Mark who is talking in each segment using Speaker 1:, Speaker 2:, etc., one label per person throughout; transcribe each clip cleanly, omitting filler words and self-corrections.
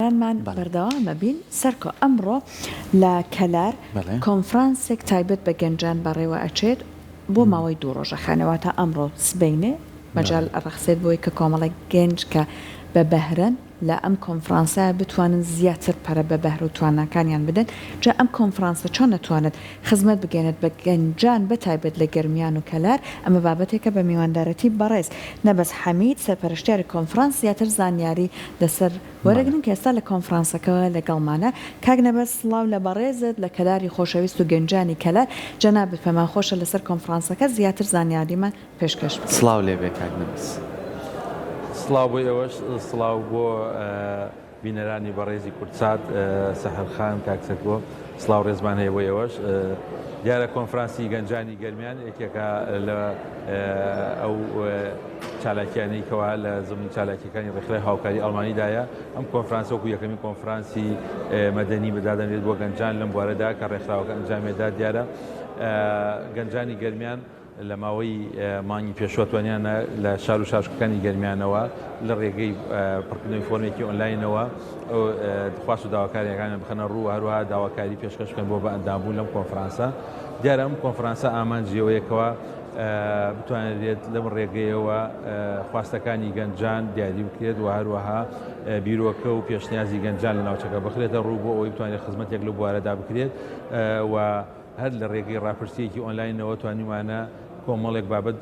Speaker 1: گەنجانمان بەردەوامە بین سەرکۆ ئەمڕۆ لە کەلار کۆنفرانسێک تایبەت بە گەنجان بەڕێوە ئەچێت بۆ ماوەی 2 ڕۆژە خانەواتە ئەمڕۆ سبەینێ مەجال ئەڕەخسێت بۆی کە کۆمەڵێک گەنج کە بە بەهرەن لە ئەم کۆنفرانسە بتوانن زیاتر پەرە بە بەهر و تواناکانیان بدەن جا ئەم کۆنفرانسە چۆن نەتوانێت خزمەت بگەێنێت بە گەنجان بەتایبەت لە گەرمیان و کەلار ئەمە بابەتێکە بە میواندارەتی بەڕێز نەبەس حەمید سەرپەرشتیاری کۆنفرانس زیاتر زانیاری لەسەر وەرەگرن کە ئێستا لە کۆنفرانسەکەەوە لەگەڵمانە کاک نەبەس سڵاو لە بەڕێزت لە کەلاری خۆشەویست و گەنجانی کەلار جەنابەت پەمان خۆشە لەسەر کۆنفرانسەکە زیاتر زانیاریمان پێشکەش بکەیت.
Speaker 2: سڵاو لێبێ کاک نەبەس.
Speaker 3: سڵاو بۆ ئێوەش سڵاو بۆ بینەرانی بەڕێزی کورتسات سەحرخان کاکسەک بۆ سڵاو ڕێزمان هەیە بۆ ئێوەش دیارە کۆنفرانسی گەنجانی گەرمیان یەکێکە لە ئەو چالاکیانەی کەوا لە زمین چالاکیەکانی ڕێکخراوی هاوکاری ئەڵمانیدایە ئەم کۆنفرانسە وەکو یەکەمی کۆنفرانسی مەدەنی بەدادەنێت بۆ گەنجان لەم بوارەدا کە ڕێکخراوەکە ئەنجامێدا دیارە گەنجانی گەرمیان لە ماوەی مانگی پێشوەتوانیانە لە شار و شاشەکانی گەرمیانەوە لە ڕێگەی پڕکردنەوەی فۆرمێکی ئۆنلاینەوە ئەو دخواست و داواکاریەکانیان بخەنە ڕوو هەروەها داواکاری پێشکەش بکەن بۆ بە ئەندامبوون لەم کۆنفرانسە دیارە ئەم کۆنفرانسە ئامانجیەوەیەکەوە بتوانێت لەم ڕێگەیەوە خواستەکانی گەنجان دیاری بکرێت و هەروەها بیرۆکە و پێشنیازی گەنجان لە ناوچەکە بخرێتە ڕوو بۆ ئەوەی بتوانێت خزمەتێک لە بوارەدا بکرێت و هەر لە ڕێگەی ڕاپرسیەکی ئۆنلاینەوە توانیمانە کۆمەڵێک بابەت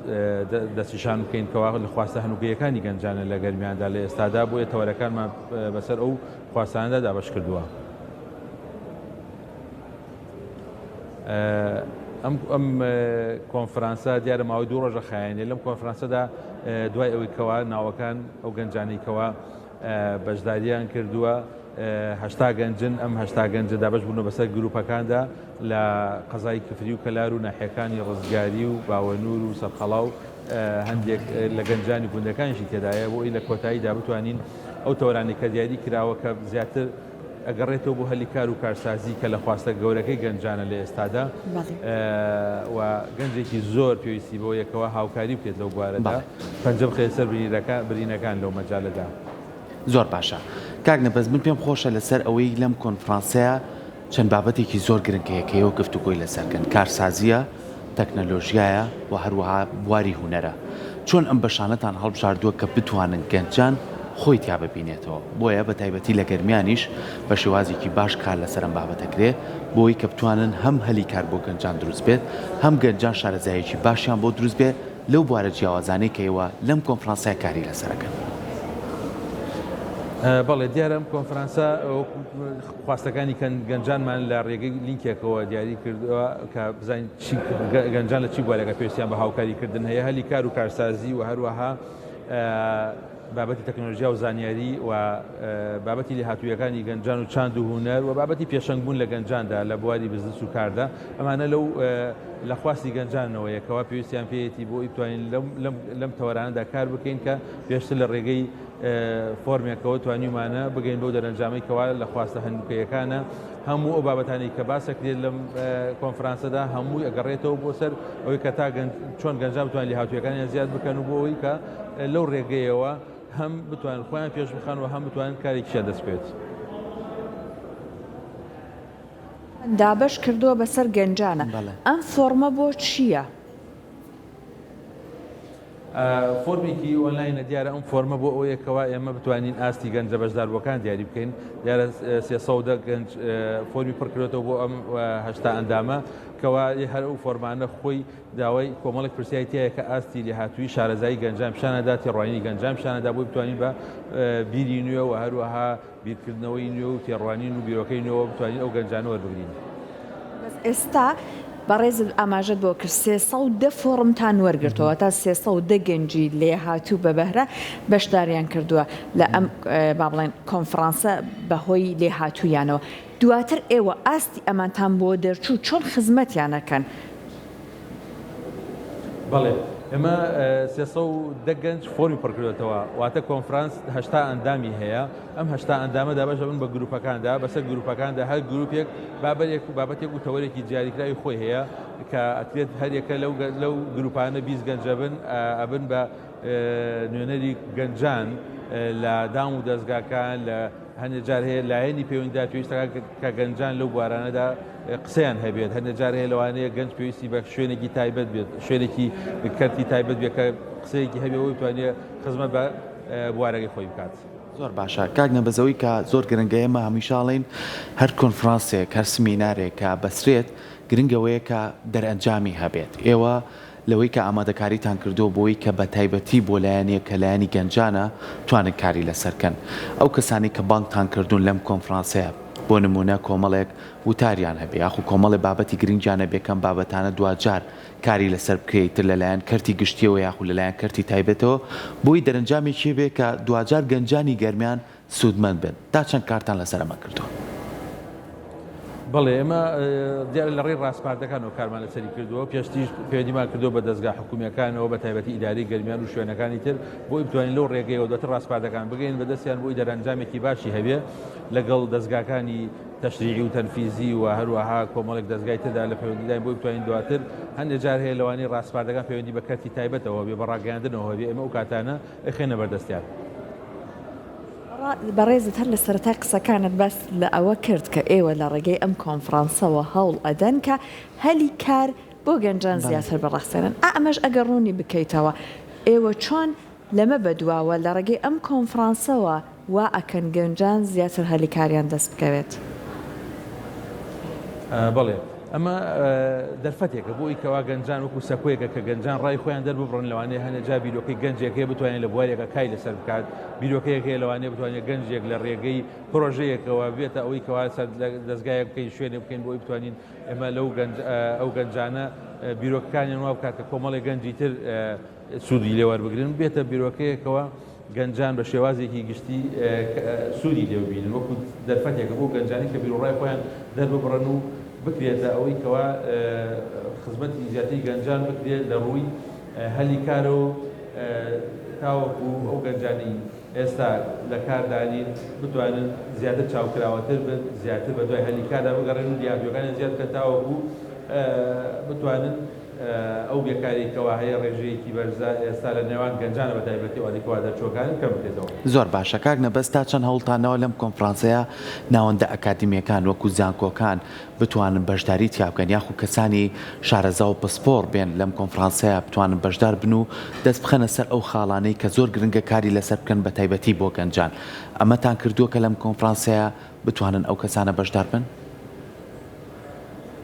Speaker 3: دەستیشان بکەینکەوا لە خواستە هەنووگەیەکانی گەنجانە لە گەرمیاندا لە ئێستادا بۆیە تەوەرەکانمان بەسەر ئەو خواستانەدا دابەش کردووە. ئەم کۆنفرانسە دیارە ماوەی 2 ڕۆژە خایەنێ لەم کۆنفرانسەدا دوای ئەوەی کەوا ناوەکان ئەو گەنجانەی کەوا بەشداریان کردووە 80 گەنجن ئەم 80 گەنجە دابەش بوونە بەسەر گروپەکاندا لە قەزای کفری و کەلار و ناحیەکانی ڕزگاری و باوەنور و سەرخەڵا و هەندێک لە گەنجانی گوندەکانیشی تێدایە بۆ ئەی لە کۆتاییدا بتوانین ئەو تەوەرانی کە دیاری کراوە کە زیاتر ئەگەڕێتەوە بۆ هەلی کار و کارسازی کە لە خواستە گەورەکەی گەنجانە لە ئێستادا و گەنجێکی زۆر پێویستی بۆ یەکەوە هاوکاری بکرێت لەو بوارەدا پەنجە بخێت سەر برینەکان لەو مەجالەدا.
Speaker 2: زۆر باشە کاک نەبەس من پێم خۆشە لەسەر ئەوەی لەم کۆنفرانسەیە چەند بابەتێکی زۆر گرنگەیەکەوە گفتوگۆی لەسەرکەن کارسازیە تەکنەلۆژیایە و هەروەها بواری هونەرە چۆن ئەم بەشانەتان هەڵبژاردووە کە بتوانن گەنجان خۆی تیا ببینێتەوە بۆیە بە تایبەتی لە گەرمیانیش بە شێوازێکی باش کار لەسەر ئەم بابەتەکرێ بۆی کە بتوانن هەم هەلی کار بۆ گەنجان دروست بێت هەم گەنجان شارەزایەکی باشیان بۆ دروست بێت لەو بوارە جیاوازانەی کە ئێوە لەم کۆنفرانسای کاری لەسەرەکەن.
Speaker 3: بەڵێ دیارە ئەم کۆنفرانسە خواستەکانی گەنجانمان لە ڕێگەی لینکێکەوە دیاری کردووە کە بزانین گەنجان لە چی بوارێکە پێویستیان بە هاوکاریکردن هەیە هەلی کار و کارسازی و هەروەها بابەتی تەکنۆلۆژیا و زانیاری و بابەتی لێهاتوویەکانی گەنجان و چاند و هونەر و بابەتی پێشەنگبوون لە گەنجاندا لە بواری بزنس و کاردا ئەمانە لە خواستی گەنجانەوە یەکەوە پێویستیان پێیەتی بۆ ئیتوانین لەم تەوەرانەدا کار بکەین کە پێشتر لە ڕێگەی فۆرمێکەوە توانیمانە بگەین بۆ دەرەنجامەی کەوا لە خواستە هەندووکەیەکانە هەموو ئەو بابەتانی کە باسەکرێت لەم کۆنفرانسەدا هەمووی ئەگەڕێتەوە بۆ سەر ئەوەی کە تا چۆن گەنجان بتوانین لێهاتوویەکانیان زیاد بکەن و بۆ ئەوەی کە لەو ڕێگەیەوە هەم بتوانن خۆیان پێش بخەن و هەم بتوانن کارێکیان دەست بێت.
Speaker 1: دابش کردووە بەسەر گەنجانە ئەم فۆرمە بۆ چییە؟
Speaker 3: فۆرمێکی ئۆنلاینە دیارە ئەم فۆرمە بۆ ئەوەیەکەوە ئێمە بتوانین ئاستی گەنجە بەشداربووەکان دیاری بکەین دیارە 300 گەنج فۆرمی پڕکرێتەوە بۆ ئەم 80 ئەندامە کەوا هەر ئەو فۆرمانە خۆی داوای کۆمەڵێک پرسیایەتەیە کە ئاستی لێهاتووی شارەزایی گەنجان پیشانەدا تێڕوانینی گەنجان پیشانەدا بۆی بتوانین بە بیری نوێ و هەروەها بیرکردنەوەی نوێ و تێڕوانین و بیرۆکەی نوێەوە بتوانین ئەو گەنجانە وەربگرین.
Speaker 1: ئێستا بەڕێز ئاماژەت بۆ کرد 310 فۆرمتان وەرگرتەوە تا 310 گەنجی لێهاتوو بە بەهرە بەشداریان کردووە لە ئەم با بڵێن کۆنفرانسە بەهۆی لێهاتوویانەوە دواتر ئێوە ئاستی ئەمانتان بۆ دەرچوو چۆن خزمەتیانەکەن؟
Speaker 3: بەڵێ ئێمە 310 گەنج فۆرمی پڕکردێتەوە واتە کۆنفرانس 80 ئەندامی هەیە ئەم 80 ئەندامە دابەش بن بە گروپەکاندا بەسەر گروپەکاندا هەر گروپێک بابەتێک و تەوەرێکی دیاریکراوی خۆی هەیە کە ئەکرێت هەرێکە لەو گروپانە 20 گەنجە بن ئەبن بە نوێنەری گەنجان لە دام و دەستگاکان لە هەندێک جار هەیە لایەنی پەیوەندیدا پێویستە کە گەنجان لەو بوارانەدا قسەیان هەبێت هەندێک جار هەیە لەوانەیە گەنج پێویستی بە شوێنێکی تایبەت بێت شوێنێکی کەرتی تایبەت بێت کە قسەیەکی هەبێ ئەوی بتوانێت خزمەت بە بوارەکەی خۆی بکات.
Speaker 2: زۆر باشە کاکنە بەزەوەی کە زۆر گرنگە ئێمە هەمیشاڵین هەر کۆنفرانسێک هەر سمینارێک کە بەسرێت گرنگەوەیە کە دەرئەنجامی هەبێت ئێوە لەوەی کە ئامادەکاریتان کردو بۆی کە بە تایبەتی بۆ لایەنێک کە لایەنی گەنجانە توانن کاری لەسەرکەن ئەو کەسانی کە بانگتان کردوون لەم کۆنفرانسەیە بۆ نمونە کۆمەڵێک وتاریان هەبێ یاخو کۆمەڵی بابەتی گرنگیانە بێکەم بابەتانە دوجار کاری لەسەر بکەیتر لەلایەن کەرتی گشتیەوە یاخو لەلایەن کەرتی تایبەتەوە بۆی دەرەنجامێکی بێ کە دوجار گەنجانی گەرمیان سوودمەند بن تا چەند کارتان لەسەر ئەمە کردووە.
Speaker 3: بەڵێ ئێمە دیارە لە ڕێی ڕاستپاردەکانەوە کارمان لەسەری کردووە پێشتیش پەیوەندیمان کردووە بە دەستگا حکوومیەکانەوە بە تایبەتی ئیداری گەرمیان و شوێنەکانی تر بۆی بتوانین لەو ڕێگەیەوە دواتر ڕاستپاردەکان بگەین بەدەستیان بۆی دەرەنجامێکی باشی هەبێ لەگەڵ دەستگاکانی تەشریعی و تەنفیزی و هەروەها کۆمەڵێک دەستگای تردا لە پەیوەندیداین بۆی بتوانین دواتر هەندێک جار هەیە لەوانەیە ڕاستپاردەکان پەیوەندی بە کەرتی تایبەتەوە بێ بە ڕاگەیاندنەوە بێ ئێمە ئەو کاتانە ئەخێنە بەردەستیان.
Speaker 1: بەڕێزت هەر لە سەرەتا قسەکانت بەس لە ئەوە کرد کە ئێوە لە ڕێگەی ئەم کۆنفرانسەوە هەوڵ ئەدەن کە هەلی کار بۆ گەنجان زیاتر بەڕاستێنن ئەمەش ئەگەر ڕوونی بکەیتەوە ئێوە چۆن لەمە بەدواوە لە ڕێگەی ئەم کۆنفرانسەوە وا ئەکەن گەنجان زیاتر هەلی کاریان دەست بکەوێت.
Speaker 3: بەڵێ ئەمە دەرفەتێکە بۆی کەوا گەنجان وەکو سەکۆیەکە کە گەنجان ڕای خۆیان دەرببڕن لەوانەیە هەنێجا بیرۆکەی گەنجێکەیە بتوانێت لە بوارێکە کای لەسەر بکات بیرۆکەیەکەیە لەوانەیە بتوانێت گەنجێک لە ڕێگەی پرۆژەیەکەوە بێتە ئەوەی کەوا دەستگایە بکەین شوێنێ بکەین بۆی بتوانین ئێمە ئەو گەنجانە بیرۆکەکانیان وا بکات کە کۆمەڵی گەنجی تر سوودی لێوەربگرن بێتە بیرۆکەیەکەوە گەنجان بە شێوازێکی گشتی سوودی لێبینن وەکو دەرفەتێکە بۆ گەنجانی کە بیرۆڕای خۆیان دەرببڕن و بکرێتە ئەوەی کەوا خزمەتی زیاتری گەنجان بکرێت لە ڕووی هەلی کارە و تاوەکو ئەو گەنجانی ئێستا لە کاردانین بتوانن زیاتر چاوکراوەتر بن زیاتر بە دوای هەلی کاردا بگەڕێن و دیاردوەکانی زیاد کە تاوەکو بتوانن ئەو بێکاریکەوە هەیە ڕێژەیەکی بەرزە ئێستا لە نێوان گەنجانە بە تایبەتی وادێکەوە دەرچۆکان کەم بکرێتەوە.
Speaker 2: زۆر باشە کاک نەبەست تا چەند هەوڵتانەوە لەم کۆنفرانسەیە ناوەندە ئەکادمیەکان وەکو زانکۆکان بتوانن بەشداری تیا بکەن یاخو کەسانی شارەزا و پسپۆر بێن لەم کۆنفرانسەیە بتوانن بەشدار بن و دەست بخەنە سەر ئەو خاڵانەی کە زۆر گرنگە کاری لەسەر بکەن بە تایبەتی بۆ گەنجان ئەمەتان کردووە کە لەم کۆنفرانسەیە بتوانن ئەو کەسانە بەشدار بن؟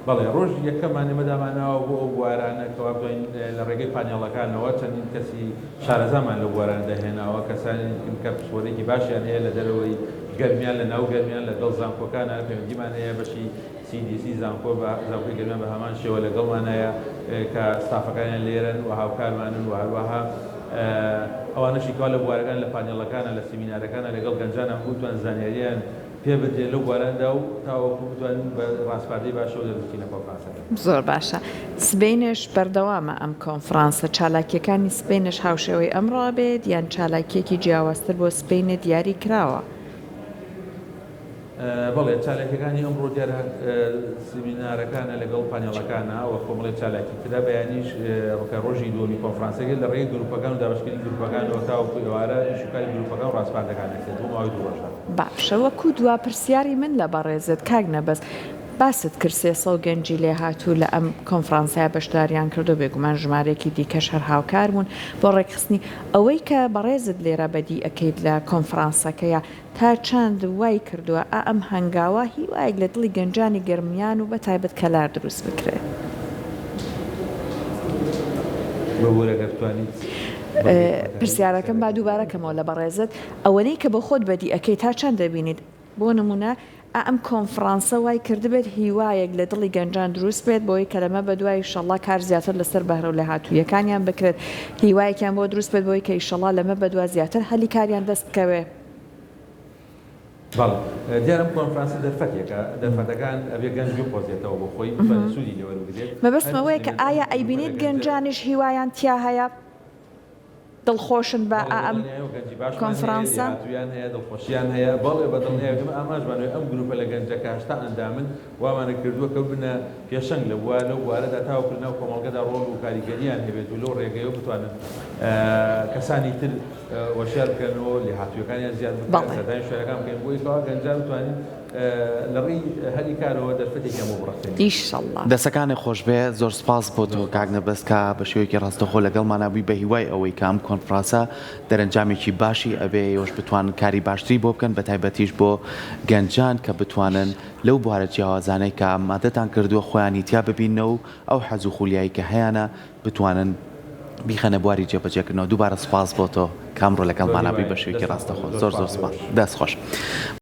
Speaker 3: بەڵێ ڕۆژ یەکەمانی مەدامانەوە بۆ ئەو بوارانە کەوا بین لە ڕێگەی پانێڵەکانەوە چەندین کەسی شارەزامان لە بواران دەهێناوە کەسانی کە پسپۆرێکی باشیان هەیە لە دەرەوەی گەرمیان لە ناو گەرمیان لەگەڵ زانکۆکانە پەیوەندیمان هەیە بەشی CDC زانکۆ بە زانکۆی گەرمیان بە هەمان شێوە لەگەڵمان هەیە کە ستافەکانیان لێرن و هاوکارمانن و هەروەها ئەوانەشی کەوا لە بوارەکان لە پانێڵەکانە لە سیمینارەکانە لەگەڵ گەنجانە بتوان زانیاریان پێ بدرێت لەو بواراندا و تاوەکو بتوانین بە ڕاستپاردەی باشەوە دەربچینە کۆنفرانسەکە.
Speaker 1: زۆر باشە. سبەینش بەردەوامە ئەم کۆنفرانسە چالاکیەکانی سبەینش هاوشێوەی ئەمڕۆ بێت یان چالاکیەکی جیاوازتر بۆ سبەینە دیاری کراوە؟
Speaker 3: بەڵێ چالاکیەکانی ئەمڕۆ دیارە سیمینارەکانە لەگەڵ پانێڵەکانە و کۆمەڵی چالاکی تردا بەیانیش ڕۆکە ڕۆژی دووەمی کۆنفرانسەکە لە ڕێی گروپەکان و دابەشکردنی گروپەکانەوە تاوەکو ئێوارە شوکاری گروپەکان و ڕاستپاردەکانەکرێت بۆ ماوەی دوو ڕۆژدا.
Speaker 1: باشە وەکو دوا پرسیاری من لە بەڕێزت کاک نەبەست باست کرد 300 گەنجی لێ هاتوو لە ئەم کۆنفرانسای بەشداریان کردو بێگومان ژمارێکی دیکەش هەر هاوکار بوون بۆ ڕێکخستنی ئەوەی کە بەڕێزت لێرە بەدی ئەەکەیت لە کۆنفرانسەکەیە تا چەند وای کردووە ئەم هەنگاوە هیوایەک لە دڵی گەنجانی گەرمیان و بە تایبەت کەلار دروست بکرێت. پرسیارەکەم با دووبارەکەمەوە لە بەڕێزت ئەوەنەی کە بە خۆت بەدی ئەەکەی تا چەند دەبینیت بۆ نمونە ئەم کۆنفرانسە وای کردبێت هیوایەک لە دڵی گەنجان دروست بێت بۆی کە لەمە بە دوای ئیشەڵڵا کار زیاتر لەسەر بەهرە و لە هاتوویەکانیان بکرێت هیوایەکیان بۆ دروست بێت بۆی کە ئیشەڵڵا لەمە بە دوا زیاتر هەلی کاریان دەست بکەوێ.
Speaker 3: بەڵێ دیارم کۆنفرانسی دەرفەتێکە دەرفەتەکان ئەبێ گەنج بپۆزێتەوە بۆ خۆی سوودی لێوەربگرێت.
Speaker 1: مەبەستمەوەیە کە ئایا ئەیبینیت گەنجانیش هیوایان تیا هەیە؟ دڵخۆشن بە ئەم کۆنفرانسە
Speaker 3: یان هەیە دڵخۆشیان هەیە بەڵێ بەدڵنیاگەم ئاماژبانەوەی ئەم گروپە لە گەنجەکە هەشتا ئەندامن وامانە کردووە کە بنە پێشەنگ لە ووە لەو بوارەدا تاوکردنەوە کۆمەڵگەدا ڕۆڵ و کاریگەریان هەبێت و لەو ڕێگەیەوە بتوانن کەسانی تر وەشیار بکەنەوە لێ هاتوویەکانیان زیاد بکەن سەردانی شوێنەکان بکەن بۆی کەوا گەنجان بتوانین لە ڕێی هەلی کارەوە دەرفەتێکی هەموو بڕەخێن
Speaker 1: ئینشەڵڵا.
Speaker 2: دەسەکانی خۆش بێ زۆر سپاس بۆ تۆ کاک نەبەستکە بە شێوەیەکی ڕاستەخۆ لەگەڵمانە بووی بە هیوای ئەوەی کە ئەم کۆنفرانسە دەرەنجامێکی باشی ئەبێ ئێوەش بتوانن کاری باشتری بۆ بکەن بە تایبەتیش بۆ گەنجان کە بتوانن لەو بوارە جیاوازانەی کە مادەتان کردووە خۆیانی تیا ببینەوە و ئەو حەز و خولیایی کە هەیەە بتوانن بیخەنە بواری جێبەجێکردنەوە. دووبارە سپاس بۆ تۆ کامڕۆ لەگەڵمانە بووی بە شێوەیەکی ڕاستەخۆ. زۆر زۆر سپاس. دەست خۆش.